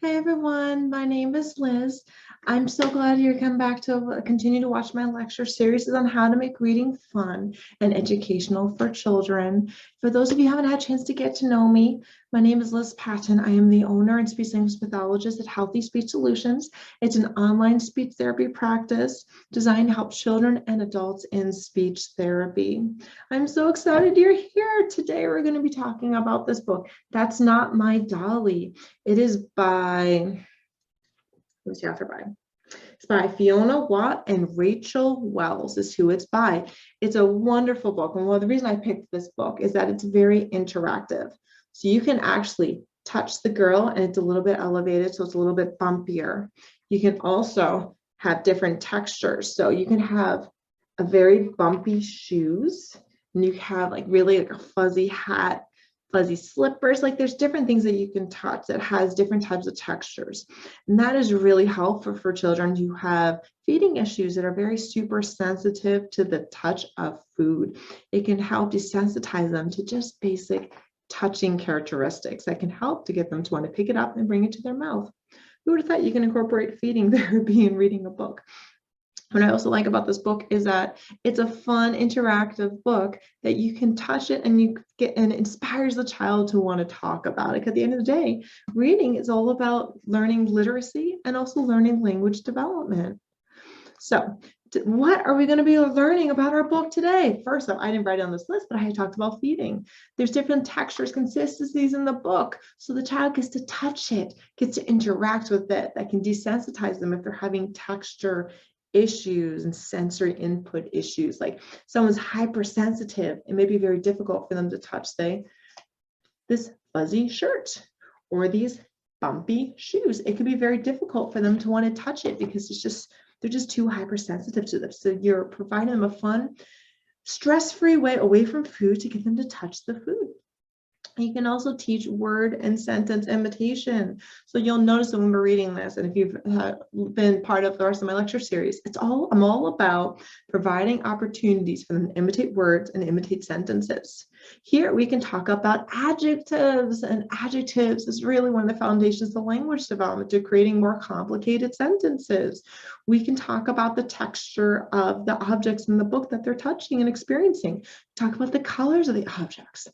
Hey everyone, my name is Liz. I'm so glad you come back to continue to watch my lecture series on how to make reading fun and educational for children. For those of you who haven't had a chance to get to know me, my name is Liz Patton. I am the owner and speech language pathologist at Healthy Speech Solutions. It's an online speech therapy practice designed to help children and adults in speech therapy. I'm so excited you're here. Today we're going to be talking about this book, That's Not My Dolly. It is by, who's the author by? It's by Fiona Watt and Rachel Wells is who it's by. It's a wonderful book. And the reason I picked this book is that it's very interactive. So you can actually touch the girl and it's a little bit elevated, so it's a little bit bumpier. You can also have different textures. So you can have a very bumpy shoes, and you have like really like a fuzzy hat, fuzzy slippers. Like there's different things that you can touch that has different types of textures. And that is really helpful for children who have feeding issues that are very super sensitive to the touch of food. It can help desensitize them to just basic touching characteristics that can help to get them to want to pick it up and bring it to their mouth. Who would have thought you can incorporate feeding therapy in reading a book? What I also like about this book is that it's a fun, interactive book that you can touch it and you get and it inspires the child to want to talk about it. Because at the end of the day, reading is all about learning literacy and also learning language development. So what are we going to be learning about our book today? First off, I didn't write it on this list, but I talked about feeding. There's different textures, consistencies in the book. So the child gets to touch it, gets to interact with it. That can desensitize them if they're having texture issues and sensory input issues. Like someone's hypersensitive, it may be very difficult for them to touch, say, this fuzzy shirt or these bumpy shoes. It can be very difficult for them to want to touch it because they're just too hypersensitive to them. So you're providing them a fun, stress-free way away from food to get them to touch the food. You can also teach word and sentence imitation. So you'll notice that when we're reading this, and if you've been part of the rest of my lecture series, I'm all about providing opportunities for them to imitate words and imitate sentences. Here we can talk about adjectives, and adjectives is really one of the foundations of language development to creating more complicated sentences. We can talk about the texture of the objects in the book that they're touching and experiencing. Talk about the colors of the objects.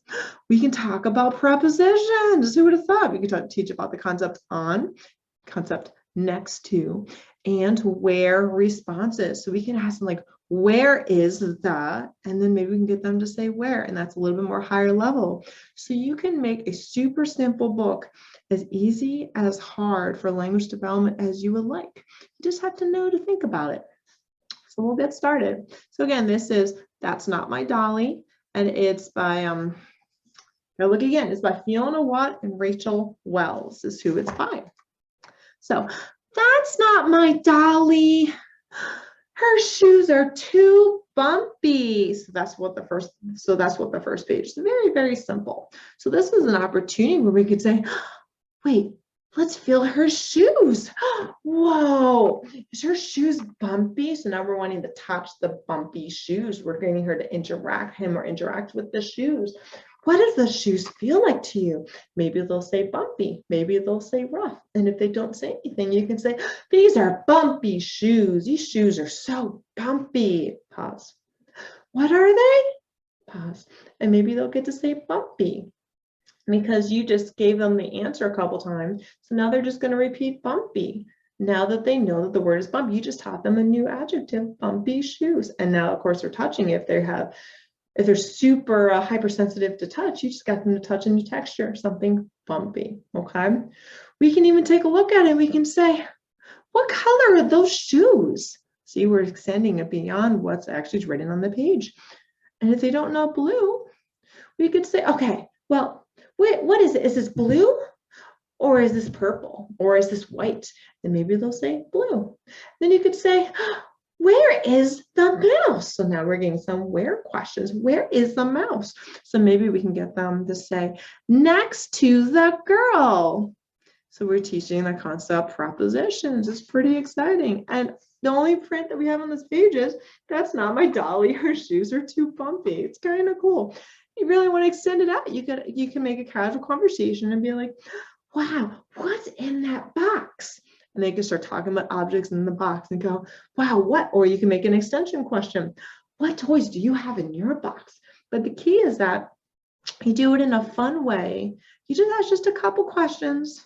We can talk about prepositions. Who would have thought? We could teach about the concept on, concept next to, and where responses. So we can ask them like, where is the, and then maybe we can get them to say where, and that's a little bit more higher level. So you can make a super simple book as easy as hard for language development as you would like. You just have to know to think about it. So we'll get started. So again, this is That's Not My Dolly, and it's by now look again, it's by Fiona Watt and Rachel Wells is who it's by. So that's not my dolly. Her shoes are too bumpy. So that's what the first page is. Very, very simple. So this is an opportunity where we could say, wait, let's feel her shoes. Whoa, is her shoes bumpy? So now we're wanting to touch the bumpy shoes. We're getting her to interact with the shoes. What does the shoes feel like to you? Maybe they'll say bumpy, maybe they'll say rough. And if they don't say anything, you can say, these are bumpy shoes. These shoes are so bumpy. Pause. What are they? Pause. And maybe they'll get to say bumpy because you just gave them the answer a couple times. So now they're just going to repeat bumpy. Now that they know that the word is bumpy, you just taught them a new adjective, bumpy shoes. And now, of course, they're touching it. If they're super hypersensitive to touch, you just got them to touch a new texture, something bumpy, okay? We can even take a look at it. We can say, what color are those shoes? See, we're extending it beyond what's actually written on the page. And if they don't know blue, we could say, okay, well, wait, what is it? Is this blue? Or is this purple? Or is this white? And maybe they'll say blue. Then you could say, where is the mouse? So now we're getting some where questions. Where is the mouse? So maybe we can get them to say next to the girl. So we're teaching the concept prepositions. It's pretty exciting. And the only print that we have on this page is, that's not my dolly. Her shoes are too bumpy. It's kind of cool. You really want to extend it out. You can make a casual conversation and be like, wow, what's in that And they can start talking about objects in the box and go, wow, what? Or you can make an extension question. What toys do you have in your box? But the key is that you do it in a fun way. You just ask just a couple questions.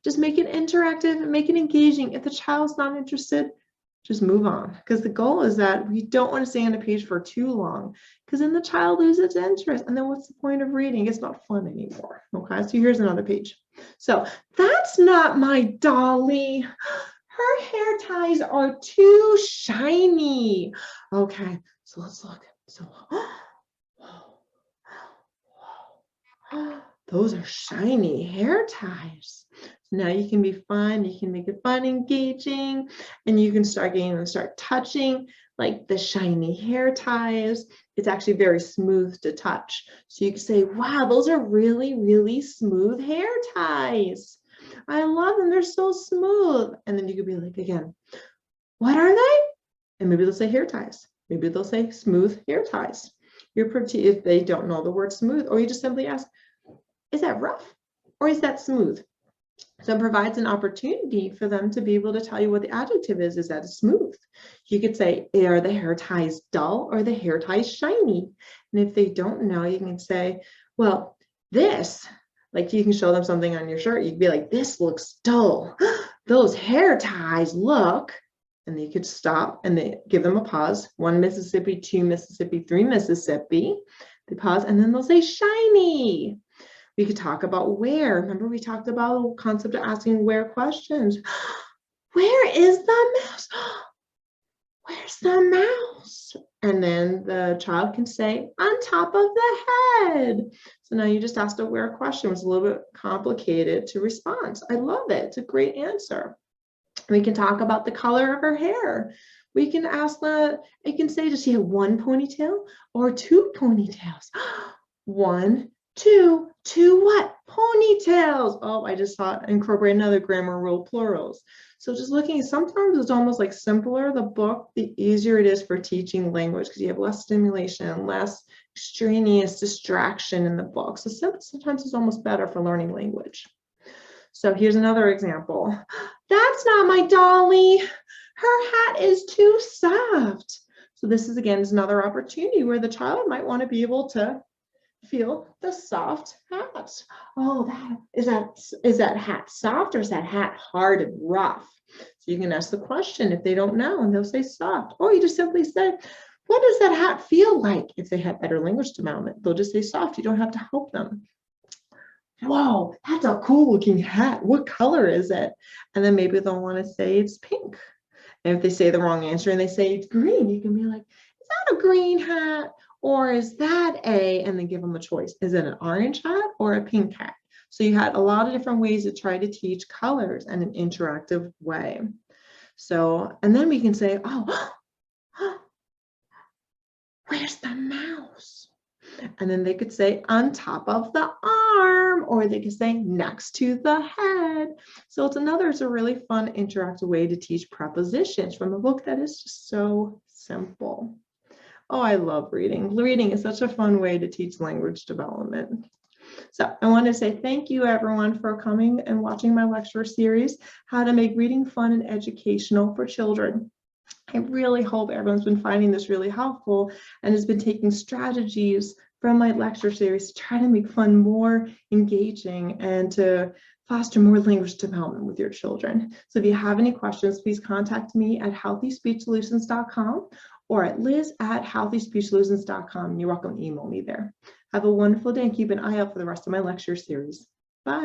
Just make it interactive and make it engaging. If the child's not interested, just move on. Because the goal is that we don't want to stay on a page for too long, because then the child loses interest. And then what's the point of reading? It's not fun anymore. Okay, so here's another page. So that's not my dolly. Her hair ties are too shiny. Okay, so let's look. So, those are shiny hair ties. So now you can be fun, you can make it fun, engaging, and you can start getting them start touching like the shiny hair ties. It's actually very smooth to touch. So you can say, wow, those are really, really smooth hair ties. I love them, they're so smooth. And then you could be like, again, what are they? And maybe they'll say hair ties. Maybe they'll say smooth hair ties. If they don't know the word smooth, or you just simply ask, is that rough or is that smooth? So it provides an opportunity for them to be able to tell you what the adjective is. Is that smooth? You could say, are the hair ties dull or the hair ties shiny? And if they don't know, you can say, well, this, like you can show them something on your shirt. You could be like, this looks dull. Those hair ties look, and they could stop and they give them a pause. 1 Mississippi, 2 Mississippi, 3 Mississippi. They pause and then they'll say shiny. We could talk about where. Remember, we talked about the concept of asking where questions. Where is the mouse? Where's the mouse? And then the child can say, on top of the head. So now you just asked a where question. It was a little bit complicated to respond. I love it. It's a great answer. We can talk about the color of her hair. We can ask it can say, does she have 1 ponytail or 2 ponytails? 1, 2, 2 what? Ponytails. Oh, I just thought incorporate another grammar rule, plurals. So just looking, sometimes it's almost like simpler the book, the easier it is for teaching language, because you have less stimulation, less extraneous distraction in the book. So sometimes it's almost better for learning language. So here's another example. That's not my dolly. Her hat is too soft. So this is, again, is another opportunity where the child might want to be able to feel the soft hat. Oh, is that hat soft or is that hat hard and rough? So you can ask the question if they don't know, and they'll say soft. Or you just simply say, what does that hat feel like? If they have better language development, they'll just say soft. You don't have to help them. Whoa, that's a cool looking hat. What color is it? And then maybe they'll want to say it's pink. And if they say the wrong answer and they say it's green, you can be like, is that a green hat? Or is that and then give them a choice. Is it an orange hat or a pink hat? So you had a lot of different ways to try to teach colors in an interactive way. So, and then we can say, oh, where's the mouse? And then they could say on top of the arm, or they could say next to the head. So it's a really fun interactive way to teach prepositions from a book that is just so simple. Oh, I love reading. Reading is such a fun way to teach language development. So I want to say thank you, everyone, for coming and watching my lecture series, How to Make Reading Fun and Educational for Children. I really hope everyone's been finding this really helpful and has been taking strategies from my lecture series to try to make fun more engaging and to foster more language development with your children. So if you have any questions, please contact me at healthyspeechsolutions.com or at liz@healthyspeechsolutions.com. You're welcome to email me there. Have a wonderful day and keep an eye out for the rest of my lecture series. Bye.